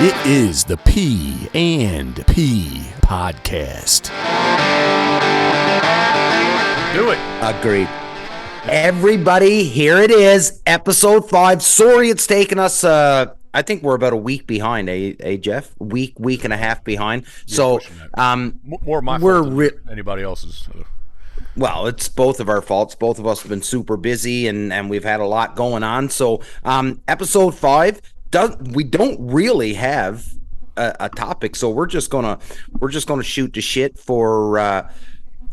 It is the P&P Podcast. Do it. Agreed. Everybody, here it is, Episode 5. Sorry it's taken us, I think we're about a week behind, Jeff? Week and a half behind. So, more my fault than anybody else's. Well, it's both of our faults. Both of us have been super busy and we've had a lot going on. So, Episode 5, we don't really have a topic, so we're just gonna shoot the shit for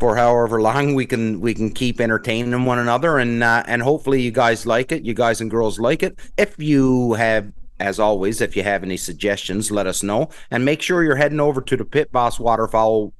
however long we can keep entertaining one another, and hopefully you guys like it. You guys and girls like it. If you have, as always, if you have any suggestions, let us know, and make sure you're heading over to the Pit Boss Waterfowl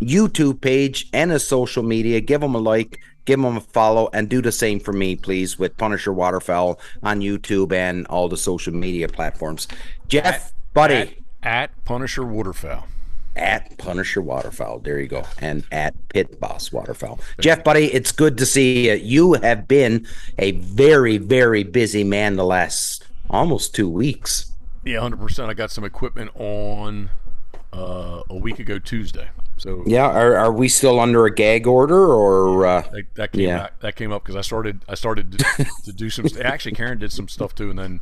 YouTube page and his social media. Give them a like, give them a follow, and do the same for me, please, with Punisher Waterfowl on YouTube and all the social media platforms. Jeff, buddy. At Punisher Waterfowl. At Punisher Waterfowl. There you go. And at Pit Boss Waterfowl. Jeff, buddy, it's good to see you. You have been a very, very busy man the last almost 2 weeks. Yeah, 100%. I got some equipment on a week ago Tuesday. So yeah, are we still under a gag order, or that came up because I started to do some. Actually, Karen did some stuff too, and then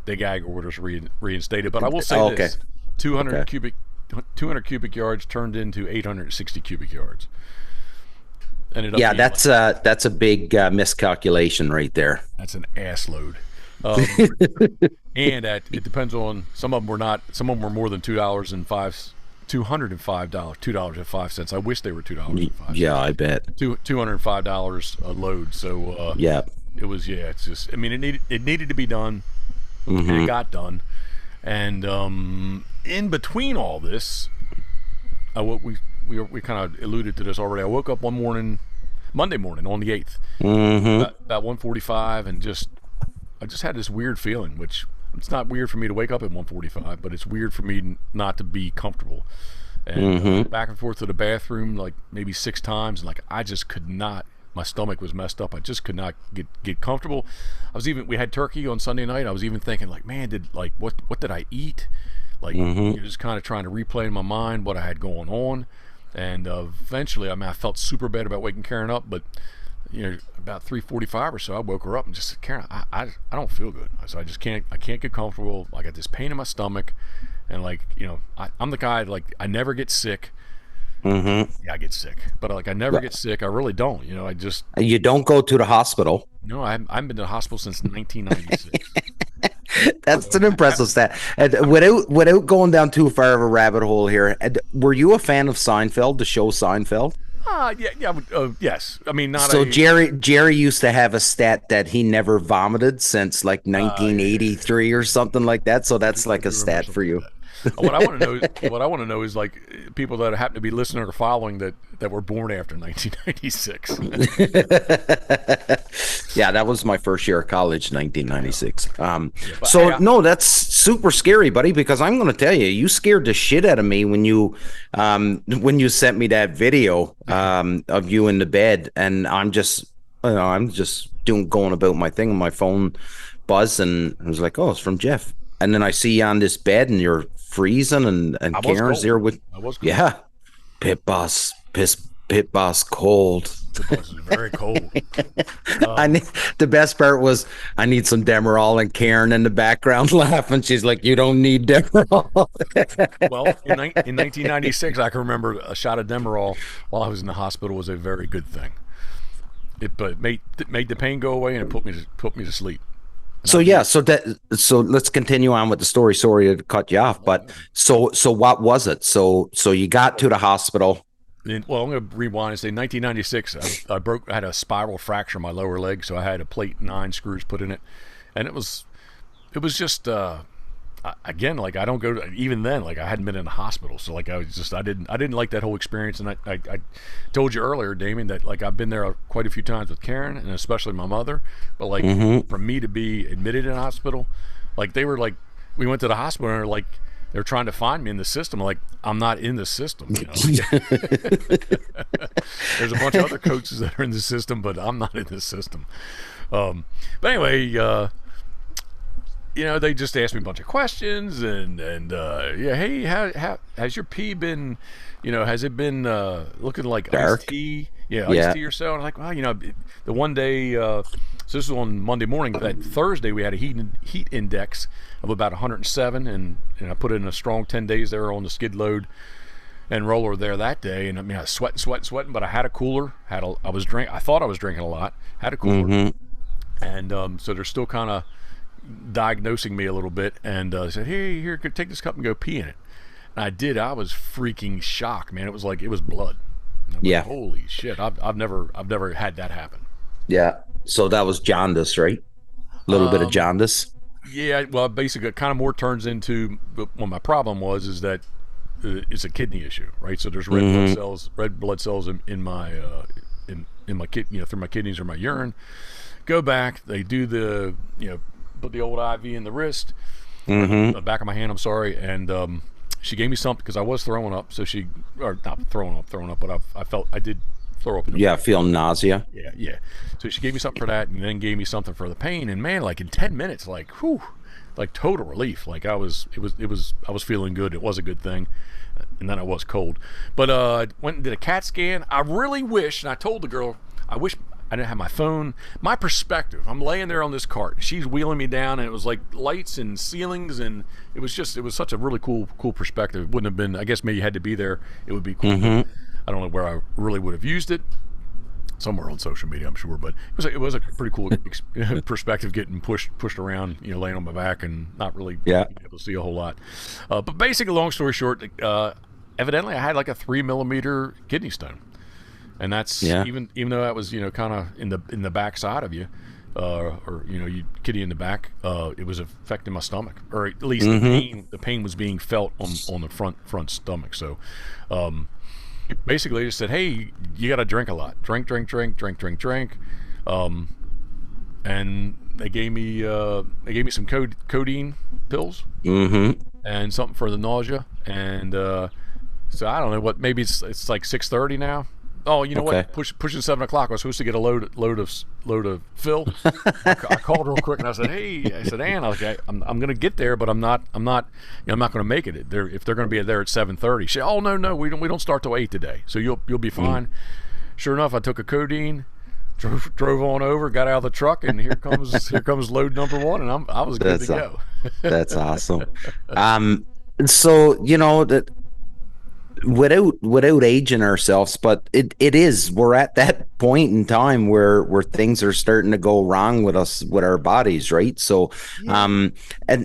the gag orders reinstated. But I will say this: 200 cubic yards turned into 860 cubic yards. That's a big miscalculation right there. That's an ass load. And it depends on, some of them were not. Some of them were more than $205. $205.05. I wish they were $2.05. Yeah, I bet. $205 a load. So yeah, it was. Yeah, it's just. I mean, it needed to be done. Mm-hmm. And it got done. And in between all this, we kind of alluded to this already. I woke up Monday morning on the 8th, about 1:45, and I just had this weird feeling, which. It's not weird for me to wake up at 1:45, but it's weird for me not to be comfortable. And back and forth to the bathroom like maybe 6 times, and like I just could not. My stomach was messed up. I just could not get comfortable. We had turkey on Sunday night. I was even thinking like, man, what did I eat? Like you're just kind of trying to replay in my mind what I had going on. And eventually, I felt super bad about waking Karen up, but about 3:45 or so, I woke her up and just said, Karen, I don't feel good. So I can't get comfortable. I got this pain in my stomach, and I'm the guy, like, I never get sick. Yeah, I get sick, but I never get sick. I really don't. You don't go to the hospital. No, I haven't been to the hospital since 1996. That's an impressive stat. Without going down too far of a rabbit hole here, were you a fan of Seinfeld, the show Seinfeld? Yes. I mean, not so. Jerry used to have a stat that he never vomited since like 1983 or something like that. So that's like a stat for you. What I want to know is like people that happen to be listening or following that were born after 1996. Yeah, that was my first year of college, 1996. That's super scary, buddy, because I'm going to tell you, you scared the shit out of me when you sent me that video of you in the bed, and I'm just going about my thing, and my phone buzzed, and I was like, oh, it's from Jeff. And then I see you on this bed, and you're freezing, and Karen's there with. I was cold. Yeah, Pit Boss cold. It was very cold. The best part was I need some Demerol, and Karen in the background laughing. She's like, "You don't need Demerol." Well, in 1996, I can remember a shot of Demerol while I was in the hospital was a very good thing. It made the pain go away, and it put me to sleep. So let's continue on with the story. Sorry to cut you off, but so what was it? So you got to the hospital. Well, I'm going to rewind and say 1996. I had a spiral fracture in my lower leg, so I had a plate 9 screws put in it, and it was just again, like, I don't go to, even then, like, I hadn't been in the hospital, so like I didn't like that whole experience. And I told you earlier, Damien, that like I've been there quite a few times with Karen and especially my mother, but like for me to be admitted in a hospital, like they were like, we went to the hospital and they're trying to find me in the system. Like, I'm not in the system, you know. There's a bunch of other coaches that are in the system, but I'm not in the system. But anyway, they just asked me a bunch of questions and yeah, hey, how has your pee been? Has it been looking like dark? Iced tea? Yeah, iced tea or so. And I'm like, well, the one day, so this was on Monday morning. That Thursday we had a heat index of about 107, and I put in a strong 10 days there on the skid load and roller there that day. And I mean, I was sweating, but I had a cooler. I thought I was drinking a lot. Had a cooler, and so they're still kind of diagnosing me a little bit, and said, hey, here, take this cup and go pee in it. And I did. I was freaking shocked, man. It was like it was blood. Yeah. Like, holy shit! I've never had that happen. Yeah. So that was jaundice, right? A little bit of jaundice. Yeah. Well, basically, it kind of more turns into what my problem is that it's a kidney issue, right? So there's red blood cells in my in my kidney, through my kidneys or my urine. Go back. They do the put the old IV in the wrist, the back of my hand. I'm sorry, and she gave me something because I was throwing up. So not throwing up, but I did throw up. Feeling nausea. Yeah. So she gave me something for that, and then gave me something for the pain. And man, like in 10 minutes, like total relief. Like I was feeling good. It was a good thing. And then I was cold. But I went and did a CAT scan. I really wish, and I told the girl, I wish I didn't have my phone. My perspective, I'm laying there on this cart. She's wheeling me down, and it was like lights and ceilings, and it was such a really cool perspective. It wouldn't have been, I guess maybe you had to be there. It would be cool. I don't know where I really would have used it. Somewhere on social media, I'm sure, but it was a pretty cool perspective, getting pushed around, laying on my back and not really being able to see a whole lot. But basically, long story short, evidently I had like a 3 millimeter kidney stone, and that's even though that was kind of in the back side of you, or you kidney in the back, it was affecting my stomach, or at least the pain was being felt on the front stomach. So. Basically, they just said, "Hey, you got to drink a lot. Drink." And they gave me some codeine pills, and something for the nausea. And so I don't know what. Maybe it's like 6:30 now. Oh, you know what? Pushing 7 o'clock. I was supposed to get a load of fill. I called real quick and I said, "Hey," I said, "Ann, I'm going to get there, but I'm not going to make it. If they're going to be there at 7:30." She said, "Oh no, we don't start till 8 today, so you'll be fine." Sure enough, I took a codeine, drove on over, got out of the truck, and here comes load number 1, and I was good to go. That's awesome. So that. Without aging ourselves, but we're at that point in time where things are starting to go wrong with us, with our bodies, right? So and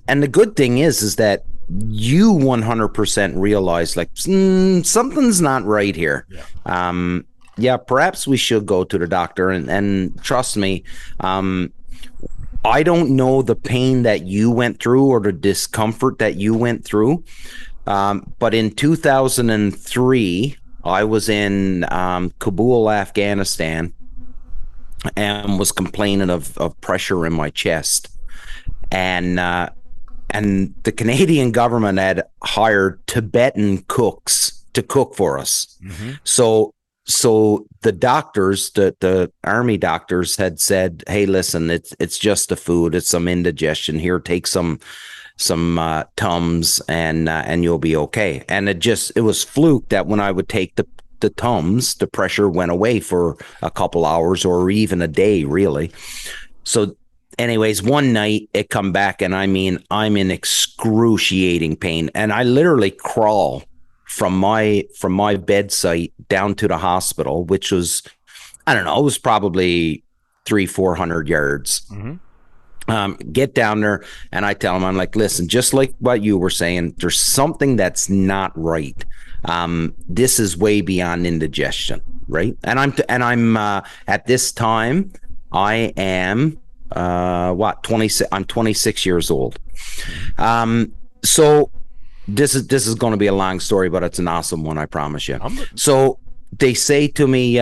the good thing is that you 100% realize like something's not right here. Perhaps we should go to the doctor, and trust me, I don't know the pain that you went through or the discomfort that you went through. But in 2003, I was in Kabul, Afghanistan, and was complaining of pressure in my chest. And the Canadian government had hired Tibetan cooks to cook for us. So the doctors, the army doctors, had said, "Hey, listen, it's just the food. It's some indigestion. Here, take some Tums, and you'll be okay." And it was fluke that when I would take the Tums, the pressure went away for a couple hours or even a day, really. So anyways, one night it come back, and I mean, I'm in excruciating pain, and I literally crawl from my bedside down to the hospital, which was, I don't know, it was probably 300-400 yards. Get down there, and I tell him, I'm like, "Listen, just like what you were saying, there's something that's not right. This is way beyond indigestion, right?" And I'm at this time, I am 26. I'm 26 years old. So this is going to be a long story, but it's an awesome one, I promise you. So they say to me,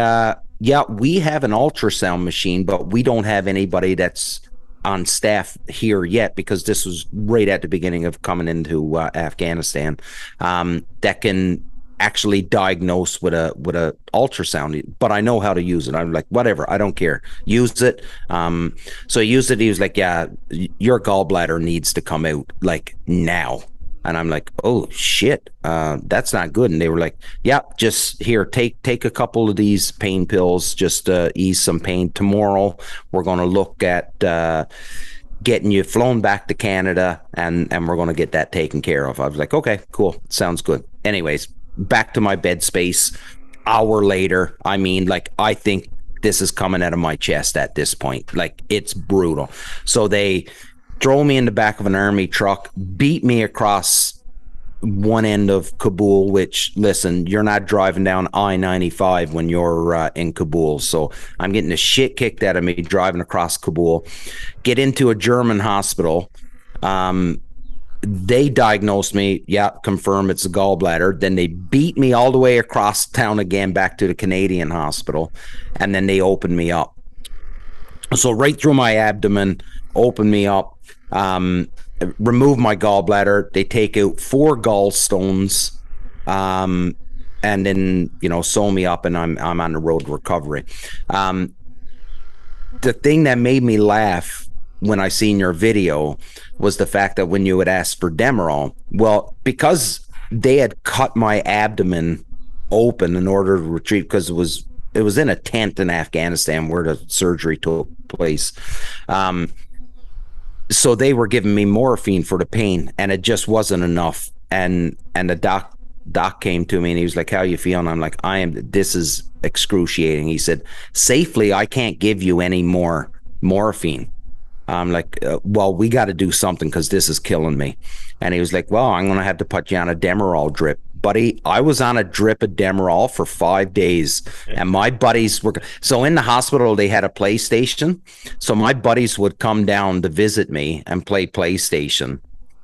we have an ultrasound machine, but we don't have anybody that's on staff here yet, because this was right at the beginning of coming into Afghanistan, that can actually diagnosed with a ultrasound, but I know how to use it. I'm like, whatever, I don't care, use it. So I used it. He was like, yeah, your gallbladder needs to come out like now. And I'm like, oh shit, that's not good. And they were like, yeah, just here, take a couple of these pain pills, just ease some pain. Tomorrow we're going to look at getting you flown back to Canada, and we're going to get that taken care of. I was like, okay, cool, sounds good. Anyways, back to my bed space. Hour later, I mean, like, I think this is coming out of my chest at this point. Like, it's brutal. So they throw me in the back of an army truck, beat me across one end of Kabul, which, listen, you're not driving down I-95 when you're in Kabul. So I'm getting the shit kicked out of me driving across Kabul, get into a German hospital. They diagnosed me. Yeah, confirm it's a gallbladder. Then they beat me all the way across town again back to the Canadian hospital. And then they opened me up. So right through my abdomen, open me up, remove my gallbladder. They take out 4 gallstones, and then, you know, sew me up, and I'm on the road to recovery. The thing that made me laugh when I seen your video was the fact that when you would ask for Demerol, well, because they had cut my abdomen open in order to retrieve, because it was in a tent in Afghanistan where the surgery took place. So they were giving me morphine for the pain, and it just wasn't enough. And the doc came to me and he was like, how you feeling? I'm like, this is excruciating. He said, safely, I can't give you any more morphine. I'm like, well, we got to do something because this is killing me. And he was like, well, I'm going to have to put you on a Demerol drip. Buddy, I was on a drip of Demerol for 5 days, and my buddies were, so in the hospital they had a PlayStation, so my buddies would come down to visit me and play PlayStation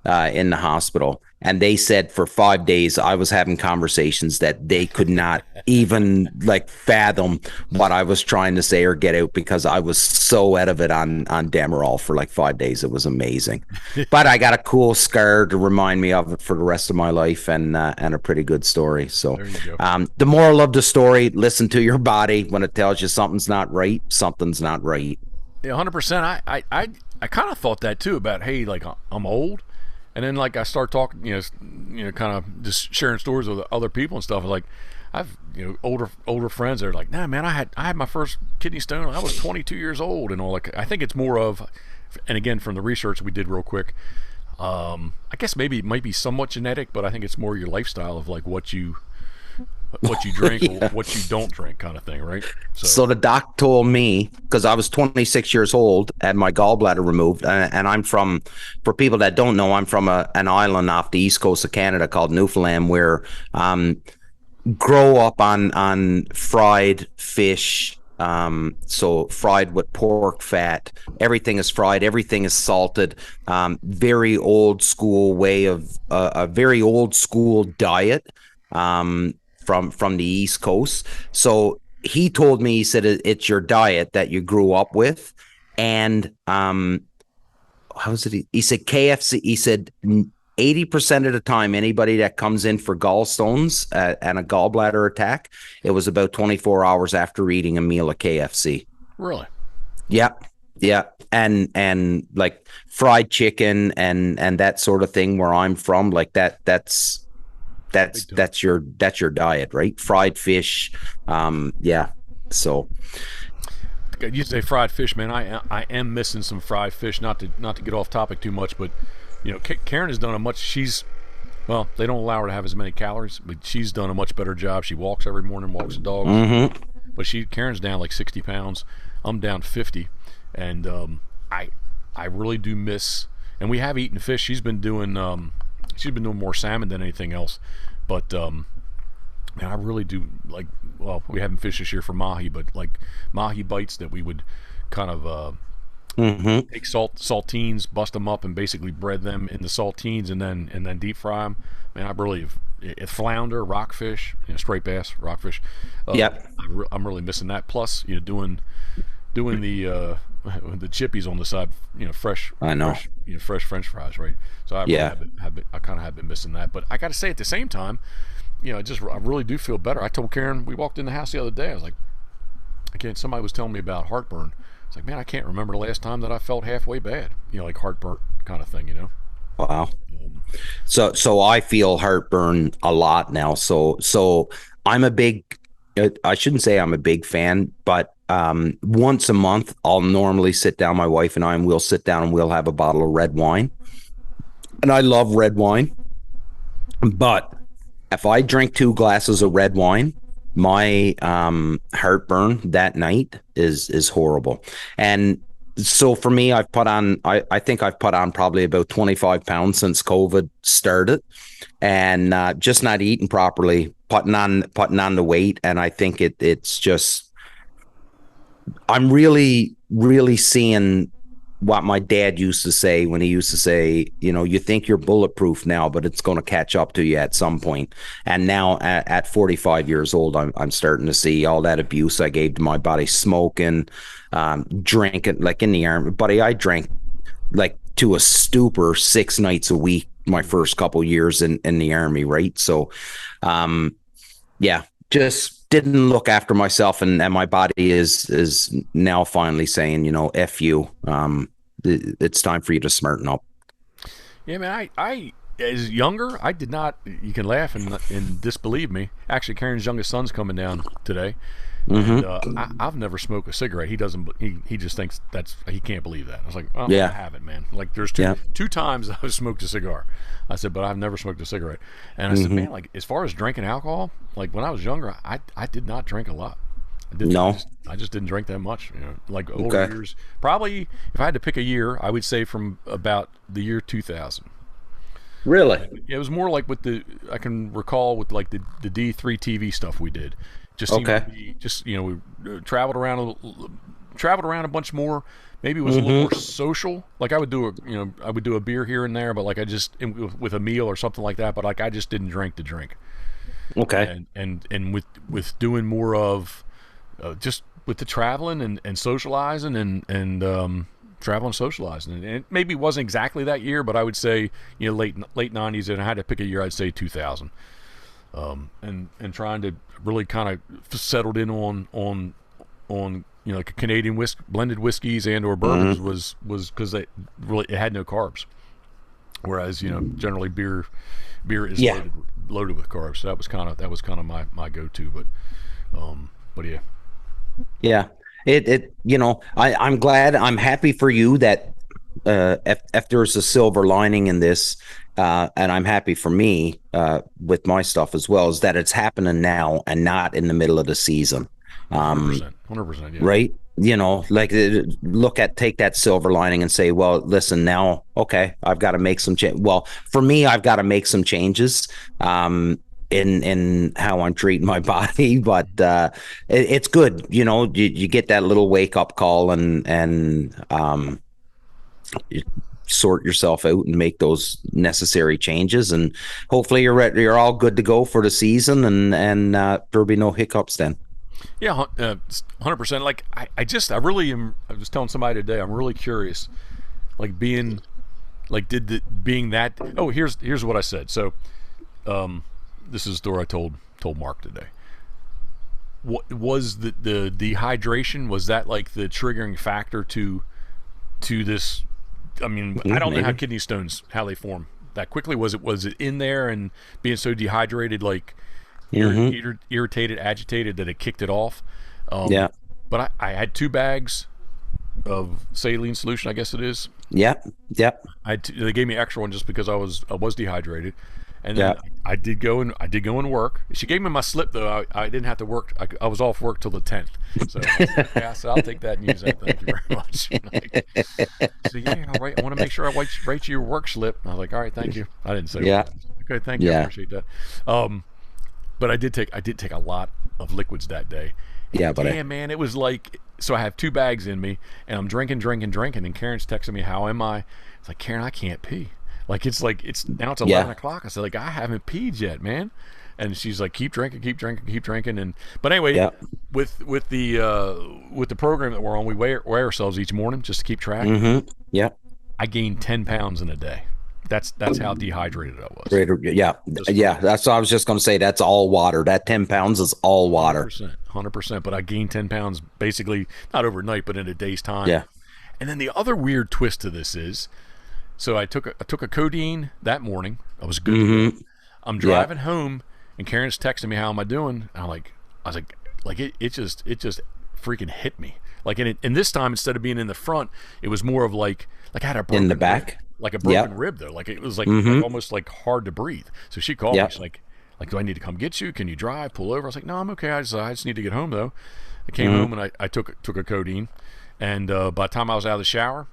in the hospital. And they said for 5 days I was having conversations that they could not even like fathom what I was trying to say or get out, because I was so out of it on Demerol for like 5 days. It was amazing. But I got a cool scar to remind me of it for the rest of my life, and a pretty good story. So the moral of the story, listen to your body. When it tells you something's not right, something's not right. Yeah, 100%. I kind of thought that too, about, hey, like, I'm old. And then, like, I start talking, you know, kind of just sharing stories with other people and stuff. Like, I've, you know, older friends that are like, nah, man, I had my first kidney stone when I was 22 years old, and all. Like, I think it's more of, and again, from the research we did real quick, I guess maybe it might be somewhat genetic, but I think it's more your lifestyle of like what you drink or what you don't drink, kind of thing, right? So the doc told me, because I was 26 years old, had my gallbladder removed, and I'm from, for people that don't know, I'm from an island off the east coast of Canada called Newfoundland, where grow up on fried fish, so fried with pork fat. Everything is fried, everything is salted. Very old school way of a very old school diet. From the East Coast. So he told me, he said, it's your diet that you grew up with. And how was it? He said KFC, he said 80% of the time, anybody that comes in for gallstones and a gallbladder attack, it was about 24 hours after eating a meal of KFC. Really? Yeah. Yeah. And like fried chicken and that sort of thing where I'm from, like that's your diet, right? Fried fish. Yeah. So you say fried fish, man. I am missing some fried fish. Not to get off topic too much, but you know, Karen has done well, they don't allow her to have as many calories, but she's done a much better job. She walks every morning, walks the dogs. Mm-hmm. But Karen's down like 60 pounds. I'm down 50, and I really do miss. And we have eaten fish. She's been doing more salmon than anything else, but man, I really do like. Well, we haven't fished this year for mahi, but like mahi bites that we would kind of take saltines, bust them up, and basically bread them in the saltines, and then deep fry them. Man, I really flounder, rockfish, straight bass, rockfish. Yep, I'm really missing that. Plus, doing the chippies on the side, fresh. I know. Fresh French fries, right? So I kind of have been missing that. But I got to say, at the same time, I really do feel better. I told Karen, we walked in the house the other day, I was like, somebody was telling me about heartburn. It's like, man, I can't remember the last time that I felt halfway bad, like heartburn kind of thing, Wow. So I feel heartburn a lot now. So I'm a big, I shouldn't say I'm a big fan, but once a month, I'll normally sit down, my wife and I, and we'll sit down and we'll have a bottle of red wine. And I love red wine. But if I drink 2 glasses of red wine, my heartburn that night is horrible. And so for me, I've put on, I think I've put on probably about 25 pounds since COVID started, and just not eating properly, putting on the weight. And I think it's just, I'm really, really seeing what my dad used to say when he used to say, you think you're bulletproof now, but it's going to catch up to you at some point. And now at 45 years old, I'm starting to see all that abuse I gave to my body, smoking, drinking, like in the army. Buddy, I drank like to a stupor 6 nights a week my first couple years in the army, right? So, just didn't look after myself, and my body is now finally saying, F you. It's time for you to smarten up. Yeah, man, I as younger, I did not, you can laugh and disbelieve me. Actually, Karen's youngest son's coming down today. Mm-hmm. And I've never smoked a cigarette. He doesn't. He just thinks he can't believe that. I was like, oh, yeah. I haven't, man. Like there's two times I've smoked a cigar. I said, but I've never smoked a cigarette. And I said, man, like as far as drinking alcohol, like when I was younger, I did not drink a lot. I just didn't drink that much. Like older years. Probably, if I had to pick a year, I would say from about the year 2000. Really? It was more like I can recall with like the D3 TV stuff we did. Just seemed to be we traveled around a bunch more. Maybe it was a little more social. Like I would do a beer here and there, but like I just with a meal or something like that. But like I just didn't drink to drink. Okay. And with doing more of just with the traveling and socializing and traveling and socializing, and it maybe wasn't exactly that year, but I would say late 90s, and I had to pick a year, I'd say 2000. And trying to really kind of settled in on like a Canadian blended whiskeys and or bourbons was because it had no carbs, whereas generally beer is loaded with carbs. So that was kind of my go-to, but yeah. I'm glad, I'm happy for you that if there's a silver lining in this. And I'm happy for me with my stuff as well, is that it's happening now and not in the middle of the season. 100%, yeah. Right? Take that silver lining and say, well, listen, now, okay, I've got to make some change. Well, for me, I've got to make some changes in how I'm treating my body, but it's good. You get that little wake up call and sort yourself out and make those necessary changes, and hopefully you're all good to go for the season, and there'll be no hiccups then. Yeah, 100%. Like I really am. I was telling somebody today, I'm really curious, like being that. Oh, here's what I said. So, this is the story I told Mark today. What was the dehydration? Was that like the triggering factor to this? I mean, I don't know how kidney stones, how they form that quickly. Was it in there and being so dehydrated, like irritated, agitated, that it kicked it off? But I had 2 bags of saline solution, I guess it is. Yep. They gave me extra one just because I was dehydrated. And then I did go and work. She gave me my slip though. I didn't have to work. I was off work till the 10th. So I said, I'll take that and use that. Thank you very much. So I want to make sure I write you your work slip. I was like, all right, thank you. I didn't say okay, thank you. I appreciate that. But I did take a lot of liquids that day. Yeah, but damn, man, it was like, so I have 2 bags in me and I'm drinking, and Karen's texting me, how am I? It's like, Karen, I can't pee. Like it's now it's 11 o'clock. I said, like, I haven't peed yet, man. And she's like, keep drinking. And but anyway, with the program that we're on, we weigh ourselves each morning just to keep track. Yeah. I gained 10 pounds in a day. that's how dehydrated I was. Yeah. That's what I was just going to say. That's all water. That 10 pounds is all water. 100%. But I gained 10 pounds basically not overnight, but in a day's time. Yeah. And then the other weird twist to this is, so I took a codeine that morning. I was good to go. I'm driving home, and Karen's texting me, "How am I doing?" And I was like, it just freaking hit me. Like, and this time, instead of being in the front, it was more of like I had a broken in the back, rib, like a broken rib though. Like it was like almost like hard to breathe. So she called me. She's like, do I need to come get you? Can you drive? Pull over. I was like, no, I'm okay. I just need to get home though. I came home and I took a codeine, and by the time I was out of the shower,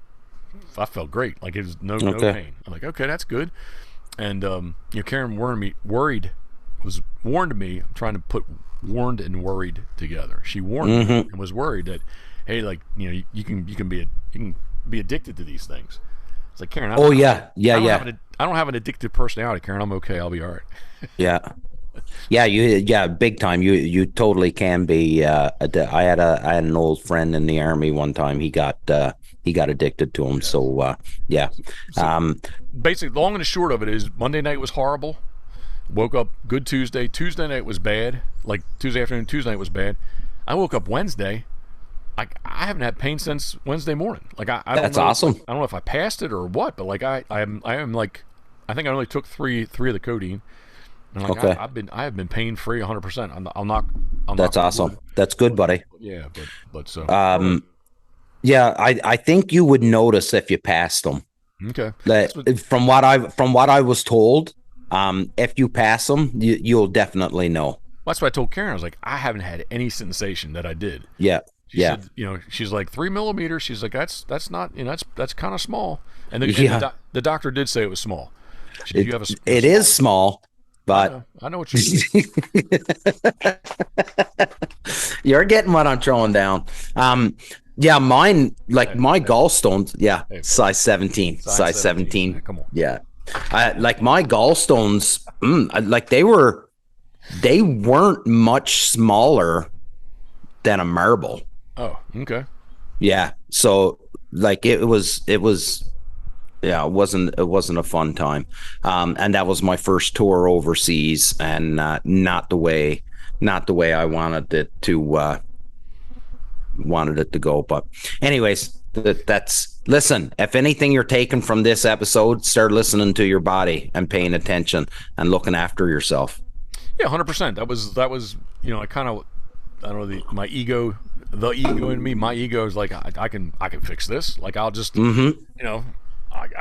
I felt great. Like it was no pain. I'm like, okay, that's good. And Karen warned me. I'm trying to put warned and worried together. She warned me and was worried that, hey, like you can be addicted to these things. It's like, Karen, I don't have an addictive personality, Karen. I'm okay. I'll be all right. Big time. You totally can be. I had an old friend in the Army one time. He got addicted to them. So basically, long and the short of it is, Monday night was horrible. Woke up good Tuesday. Tuesday night was bad. Like Tuesday afternoon, Tuesday night was bad. I woke up Wednesday. I haven't had pain since Wednesday morning. Like I don't That's know, awesome. I don't know if I passed it or what, but like I am like, I think I only took three of the codeine. And like I have been pain free 100%. I'll knock. That's awesome. That's good, buddy. Yeah, but so. I think you would notice if you passed them. Okay. From what I was told, if you pass them, you'll definitely know. That's what I told Karen. I was like, I haven't had any sensation that I did. Yeah. She said, she's like 3 millimeters. She's like, that's not, that's kind of small. And the doctor did say it was small. She said, you have it is small, but I know what you mean. You're getting what I'm throwing down. Mine, like my gallstones, size 17. Size 17. Yeah, come on. Yeah. Like my gallstones, like they weren't much smaller than a marble. Oh, okay. Yeah. So like it wasn't a fun time. And that was my first tour overseas, and not the way I wanted it to go. But anyways, listen, if anything you're taking from this episode, start listening to your body and paying attention and looking after yourself. Yeah, 100%. That was I kind of, I don't know, my ego in me. My ego is like, I can fix this. Like I'll just I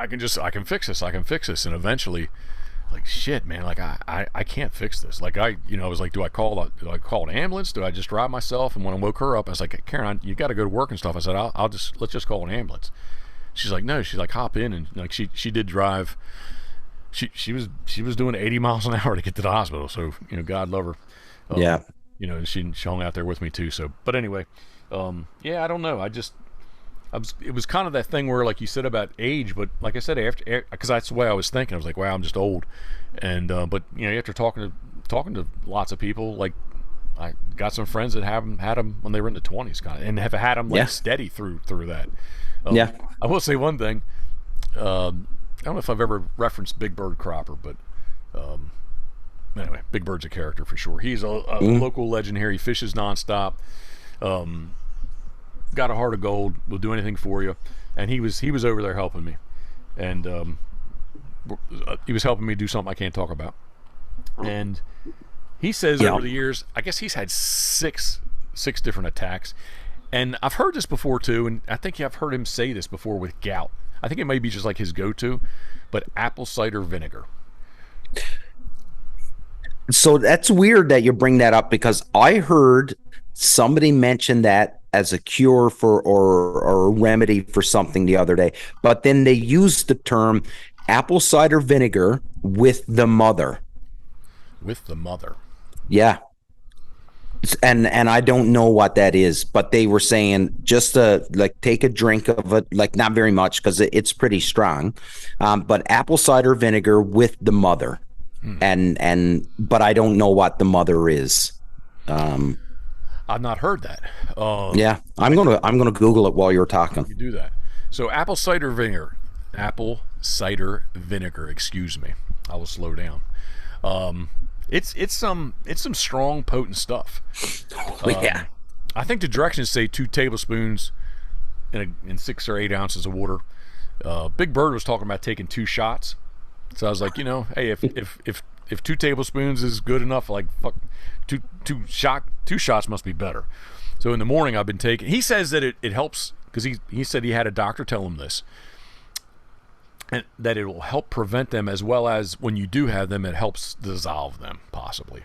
can fix this. I can fix this. And eventually, like, shit, man, like I can't fix this. Like I was like, do I call an ambulance? Do I just drive myself? And when I woke her up, I was like, Karen, you got to go to work and stuff. I said, let's just call an ambulance. She's like, no. She's like, hop in. And like she did drive. She was doing 80 miles an hour to get to the hospital. So God love her. She hung out there with me too. So, but anyway, I don't know. It was kind of that thing where, like you said about age, but like I said, after, because that's the way I was thinking. I was like, wow, I'm just old. And but after talking to lots of people, like I got some friends that had them when they were in the 20s, kind of, and have had them like steady through that. I will say one thing. I don't know if I've ever referenced Big Bird Cropper, but anyway, Big Bird's a character for sure. He's a local legend here. He fishes nonstop. Got a heart of gold. Will do anything for you. And he was over there helping me, and he was helping me do something I can't talk about. And he says over the years, I guess he's had six different attacks. And I've heard this before too, and I think I've heard him say this before with gout. I think it may be just like his go-to, but apple cider vinegar. So that's weird that you bring that up, because I heard somebody mention that as a cure for or a remedy for something the other day, but then they used the term apple cider vinegar with the mother. With the mother. Yeah. And I don't know what that is, but they were saying just like take a drink of it, like not very much because it's pretty strong, but apple cider vinegar with the mother, but I don't know what the mother is. I've not heard that. I'm gonna Google it while you're talking. You do that. So apple cider vinegar. apple cider vinegar. Excuse me. I will slow down. It's some strong, potent stuff. Yeah. I think the directions say 2 tablespoons in 6 or 8 ounces of water. Big Bird was talking about taking 2 shots, so I was like, hey, if 2 tablespoons is good enough, like fuck, two shots must be better. So in the morning, I've been taking. He says that it helps because he said he had a doctor tell him this, and that it will help prevent them as well as when you do have them, it helps dissolve them possibly.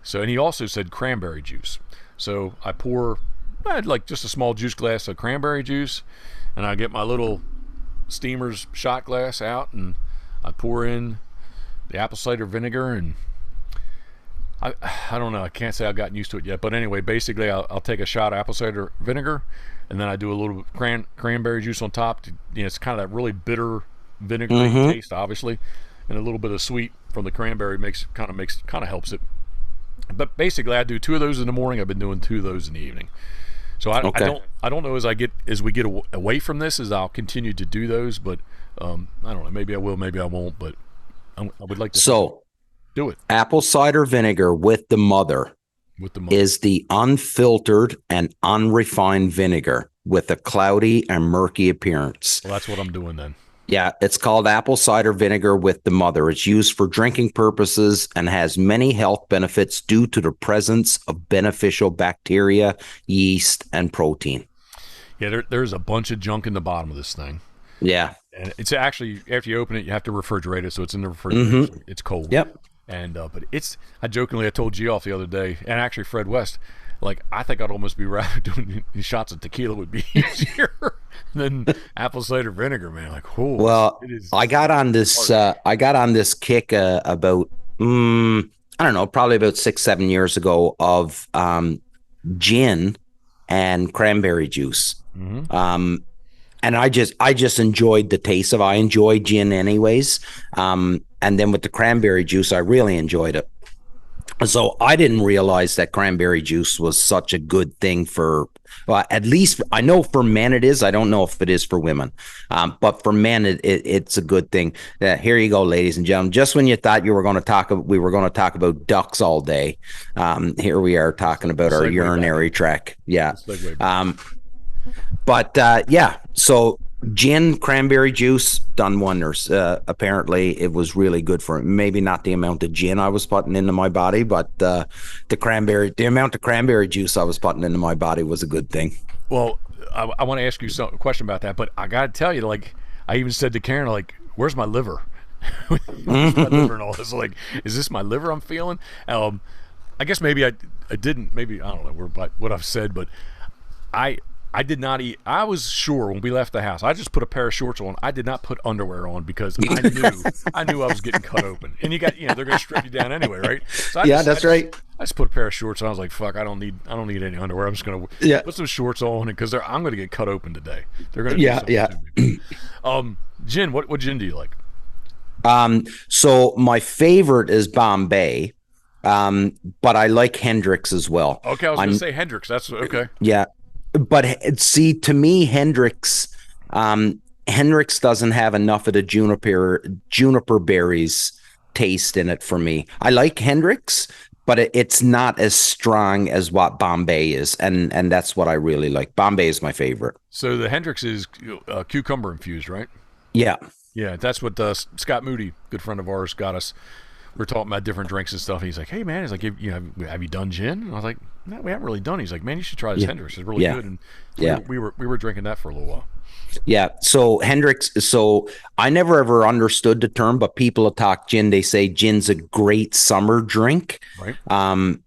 So, and he also said cranberry juice. So I had like just a small juice glass of cranberry juice, and I get my little steamer's shot glass out, and I pour in the apple cider vinegar, and I don't know, I can't say I've gotten used to it yet, but anyway, basically I'll take a shot of apple cider vinegar, and then I do a little cranberry juice on top. It's kind of that really bitter vinegary taste, obviously, and a little bit of sweet from the cranberry kind of helps it. But basically, I do 2 of those in the morning. I've been doing 2 of those in the evening. So I don't know as we get away from this, as I'll continue to do those. But I don't know. Maybe I will. Maybe I won't. But I would like to do it. Apple cider vinegar with the mother is the unfiltered and unrefined vinegar with a cloudy and murky appearance. Well, that's what I'm doing then. Yeah, it's called apple cider vinegar with the mother. It's used for drinking purposes and has many health benefits due to the presence of beneficial bacteria, yeast, and protein. Yeah, there's a bunch of junk in the bottom of this thing. Yeah. And it's actually, after you open it, you have to refrigerate it, so it's in the refrigerator. So it's cold. Yep. And but I told Geoff the other day, and actually Fred West, like, I think I'd almost be rather doing these shots of tequila would be easier than apple cider vinegar, man. Like, oh, well, I got on this kick about I don't know, probably about 6-7 years ago of gin and cranberry juice. And I just enjoyed the taste of it. I enjoy gin anyways. And then with the cranberry juice, I really enjoyed it. So I didn't realize that cranberry juice was such a good thing for, well, at least I know for men it is. I don't know if it is for women, but for men it's a good thing. Here you go, ladies and gentlemen. Just when you thought we were going to talk about ducks all day, here we are talking about our urinary tract. Yeah. So gin, cranberry juice done wonders. Apparently it was really good for him. Maybe not the amount of gin I was putting into my body, but the amount of cranberry juice I was putting into my body was a good thing. Well, I want to ask you a question about that, but I got to tell you, like, I even said to Karen, like, where's my liver? Where's my liver and all this? Like, is this my liver I'm feeling? I guess maybe I didn't, maybe, I don't know what I've said, but I did not eat. I was sure when we left the house, I just put a pair of shorts on. I did not put underwear on because I knew I was getting cut open. And they're going to strip you down anyway, right? So that's right. I just put a pair of shorts on. I was like, fuck, I don't need any underwear. I'm just going to put some shorts on because I'm going to get cut open today. They're going to do something to me. Gin, what gin do you like? So my favorite is Bombay, but I like Hendrick's as well. Okay, I was going to say Hendrick's. That's okay. Yeah. But see, to me, Hendrick's doesn't have enough of the juniper berries taste in it for me. I like Hendrick's, but it's not as strong as what Bombay is, and that's what I really like. Bombay is my favorite. So the Hendrick's is cucumber infused, right? Yeah. Yeah, that's what Scott Moody, good friend of ours, got us. We're talking about different drinks and stuff. He's like, "Hey man," he's like, "Have you done gin?" And I was like, "No, we haven't really done." He's like, "Man, you should try this Hendrick's. It's really good." And we were drinking that for a little while. Yeah. So Hendrick's. So I never ever understood the term, but people talk gin. They say gin's a great summer drink. Right. And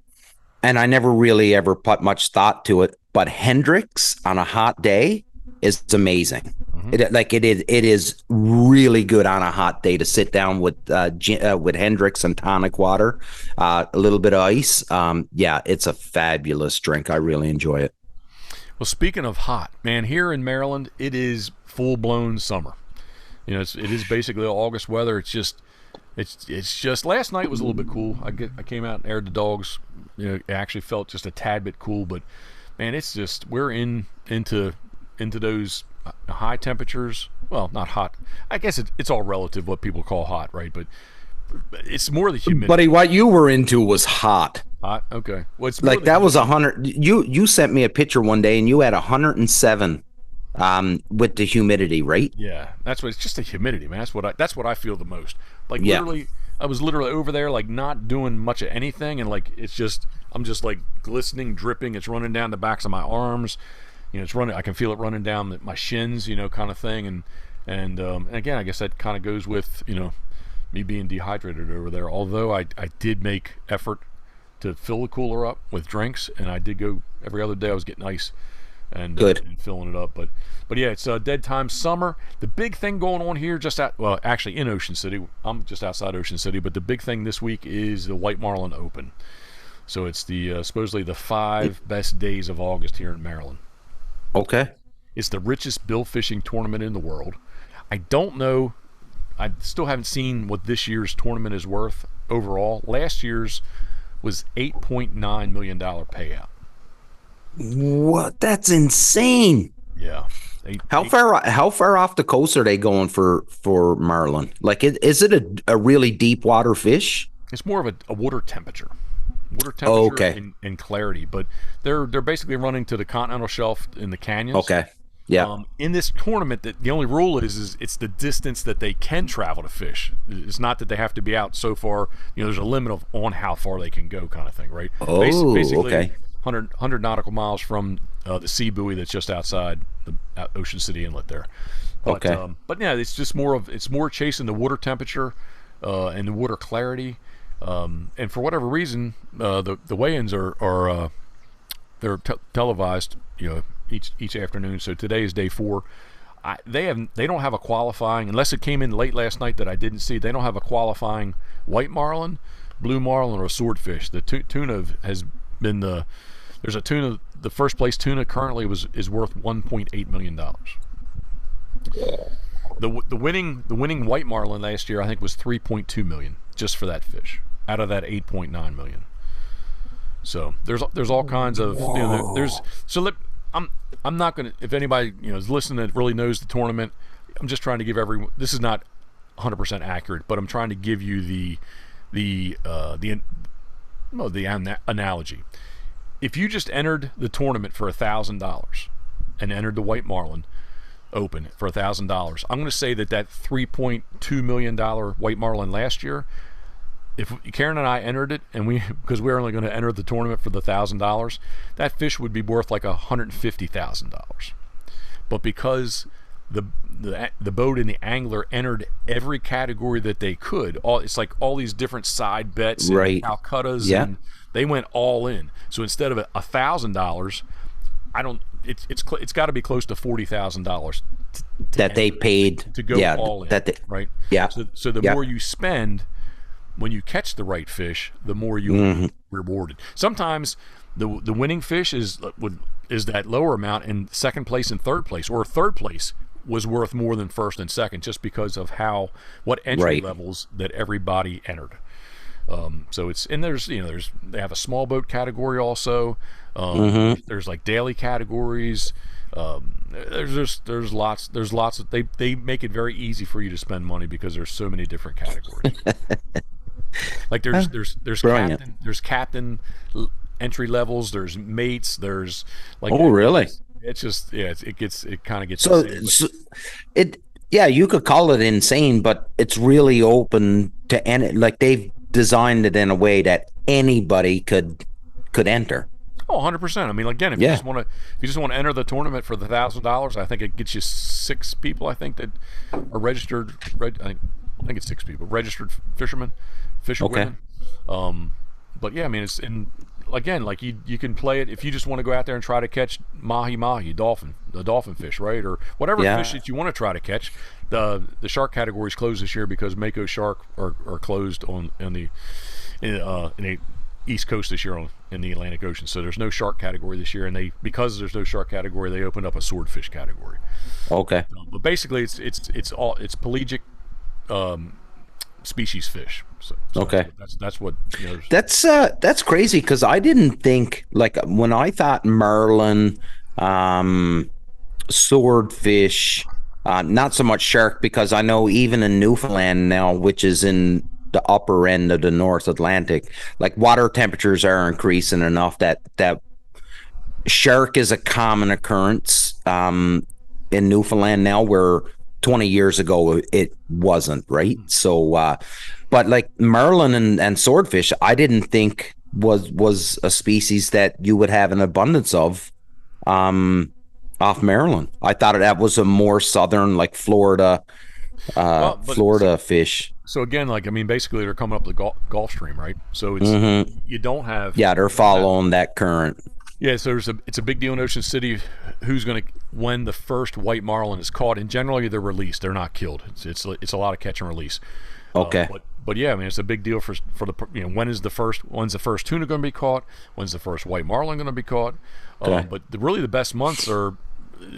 I never really ever put much thought to it. But Hendrick's on a hot day is amazing. It is really good on a hot day to sit down with Hendrick's and tonic water, a little bit of ice. It's a fabulous drink. I really enjoy it. Well, speaking of hot, man, here in Maryland, it is full blown summer. It is basically August weather. It's just last night was a little bit cool. I came out and aired the dogs. It actually felt just a tad bit cool, but man, it's just we're into into those high temperatures. Well, not hot. I guess it's all relative what people call hot, right? But it's more the humidity. Buddy, what you were into was hot. Hot, okay. Well, it's like that was 100. You sent me a picture one day, and you had 107 with the humidity, right? Yeah, that's what. It's just the humidity, man. That's what I feel the most. Like literally, I was literally over there, like not doing much of anything, and like I'm just like glistening, dripping. It's running down the backs of my arms. It's running. I can feel it running down my shins, kind of thing. And again, I guess that kind of goes with me being dehydrated over there. Although I did make effort to fill the cooler up with drinks, and I did go every other day. I was getting ice and filling it up. But yeah, it's dead time summer. The big thing going on here, actually in Ocean City. I'm just outside Ocean City, but the big thing this week is the White Marlin Open. So it's the supposedly the 5 best days of August here in Maryland. Okay. It's the richest bill fishing tournament in the world. I don't know. I still haven't seen what this year's tournament is worth overall. Last year's was $8.9 million payout. What? That's insane. Yeah. How far off the coast are they going for marlin? Like, is it a really deep water fish? It's more of a water temperature. And clarity, but they're basically running to the continental shelf in the canyons. Okay. Yeah. In this tournament, the only rule is it's the distance that they can travel to fish. It's not that they have to be out so far. There's a limit on how far they can go, kind of thing, right? Oh, basically, okay. 100 nautical miles from the sea buoy that's just outside the Ocean City Inlet there. But, okay. But yeah, it's more chasing the water temperature and the water clarity. And for whatever reason, the weigh-ins are they're televised, each afternoon. So today is day 4. They don't have a qualifying, unless it came in late last night that I didn't see. They don't have a qualifying white marlin, blue marlin, or swordfish. The tuna has been there's a tuna. The first place tuna currently is worth $1.8 million. The winning white marlin last year, I think, was $3.2 million just for that fish out of that $8.9 million. So there's all kinds of I'm not gonna, if anybody is listening that really knows the tournament, I'm just trying to give everyone, this is not 100% accurate, but I'm trying to give you the analogy. If you just entered the tournament for $1,000 and entered the White Marlin Open for $1,000, I'm going to say that $3.2 million White Marlin last year, if Karen and I entered it, and because we're only going to enter the tournament for the $1,000, that fish would be worth like $150,000. But because the boat and the angler entered every category that they could, it's like all these different side bets, right, and Calcuttas, and they went all in. So instead of $1,000, it's got to be close to $40,000 that they paid to go all in, right? Yeah. So the more you spend when you catch the right fish, the more you are rewarded. Sometimes the winning fish is that lower amount, and second place and third place, or third place was worth more than first and second, just because of what entry levels that everybody entered. So it's, and they have a small boat category also. There's like daily categories. There's lots of, they make it very easy for you to spend money because there's so many different categories. Like there's captain entry levels, there's mates, there's like, really? It's just, it kind of gets so you could call it insane, but it's really open to any, like they've designed it in a way that anybody could enter. Oh, 100%. I mean, again, if you just want to enter the tournament for the $1,000, I think it gets you 6 people. I think that are registered. I think it's 6 people registered fishermen, fisherwomen. But yeah, I mean, it's again, like you can play it if you just want to go out there and try to catch the dolphin fish, right, or whatever fish that you want to try to catch. The shark category is closed this year because Mako shark are closed in the East Coast this year in the Atlantic Ocean. So there's no shark category this year, and because there's no shark category, they opened up a swordfish category. Okay. But basically, it's pelagic species fish. So okay. That's what. That's crazy, because I didn't think, like, when I thought marlin, swordfish, not so much shark, because I know even in Newfoundland now, which is in the upper end of the North Atlantic, like water temperatures are increasing enough that shark is a common occurrence in Newfoundland now, where 20 years ago it wasn't, right? So but like marlin and swordfish, I didn't think was a species that you would have an abundance of off Maryland. I thought that was a more southern, like Florida Florida fish. So again, like, I mean, basically they're coming up the Gulf Stream, right? So it's you don't have they're following that current. Yeah, so it's a big deal in Ocean City when the first white marlin is caught, and generally they're released. They're not killed. It's a lot of catch and release. Okay. But yeah, I mean, it's a big deal for the, when's the first tuna going to be caught? When's the first white marlin going to be caught? Okay. But really the best months are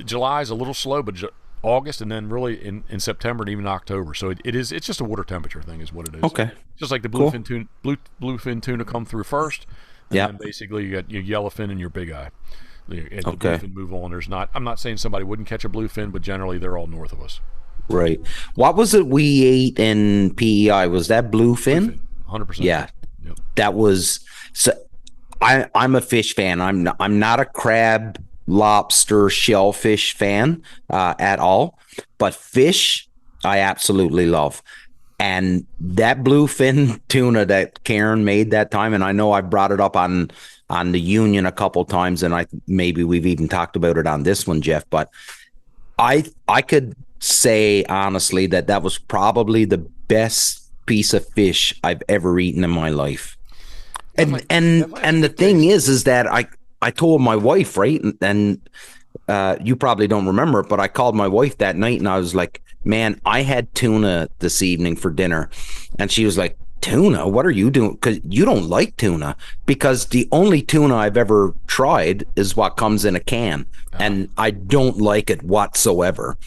July's a little slow, but August, and then really in September and even October. So it's just a water temperature thing is what it is. Okay. Just like the bluefin tuna come through first. And then basically you got your yellowfin and your big eye. The bluefin move on. I'm not saying somebody wouldn't catch a bluefin, but generally they're all north of us. Right. What was it we ate in PEI? Was that bluefin? 100%. Yeah. Yep. That was. So I'm a fish fan. I'm not a crab, lobster, shellfish fan at all, but fish I absolutely love. And that bluefin tuna that Karen made that time, and I know I brought it up on the Union a couple times, and maybe we've even talked about it on this one, Jeff, but I could say honestly that was probably the best piece of fish I've ever eaten in my life. And the thing is that I told my wife, right, and you probably don't remember it, but I called my wife that night and I was like, man, I had tuna this evening for dinner. And she was like, tuna? What are you doing? Because you don't like tuna. Because the only tuna I've ever tried is what comes in a can. And I don't like it whatsoever.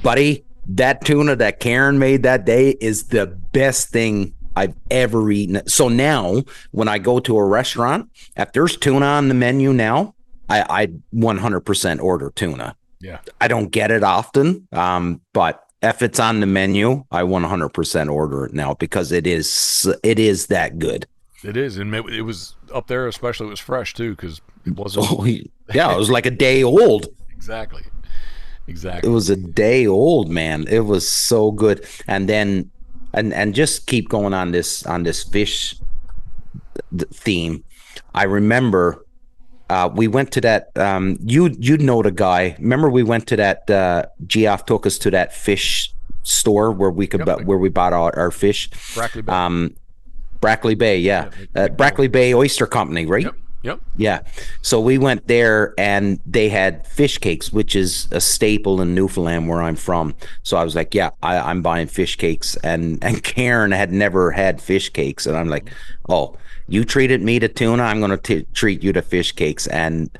Buddy, that tuna that Karen made that day is the best thing I've ever eaten. So now when I go to a restaurant, if there's tuna on the menu now, I 100% order tuna. Yeah. I don't get it often, but if it's on the menu, I 100% order it now because it is that good. It is, and it was up there, especially it was fresh too, because it wasn't. Yeah, it was like a day old. Exactly. It was a day old, man. It was so good. And then, and just keep going on this fish theme. I remember. We went to that. You'd know the guy. Remember, we went to that. Geoff took us to that fish store where we could where we bought our fish. Brackley Bay. Brackley Bay, yeah. Brackley Bay Oyster Company, right? Yep. Yeah. So we went there and they had fish cakes, which is a staple in Newfoundland where I'm from. So I was like, yeah, I'm buying fish cakes. And Karen had never had fish cakes. And I'm like, oh, you treated me to tuna, I'm going to treat you to fish cakes. And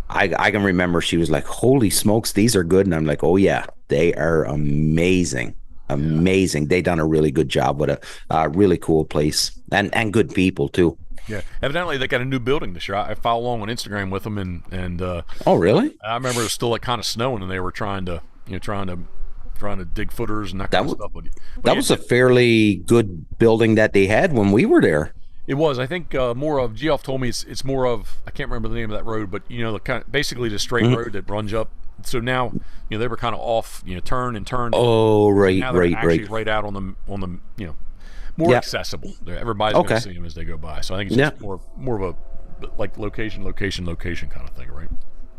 I can remember she was like, holy smokes, these are good. And I'm like, oh, yeah, they are amazing. Amazing. Yeah. They done a really good job with a really cool place and good people, too. Yeah, evidently they got a new building this year. I follow along on Instagram with them, and oh, really? I remember it was still like kind of snowing, and they were trying to dig footers and that kind of stuff. But that was a fairly good building that they had when we were there. It was. I think more of Geoff told me it's more of, I can't remember the name of that road, but the kind of basically the straight road that runs up. So now they were kind of off, turn and turn. Oh, right, now they're actually right out on the more accessible. Everybody's going to see them as they go by. So I think it's just more of a like location kind of thing, right?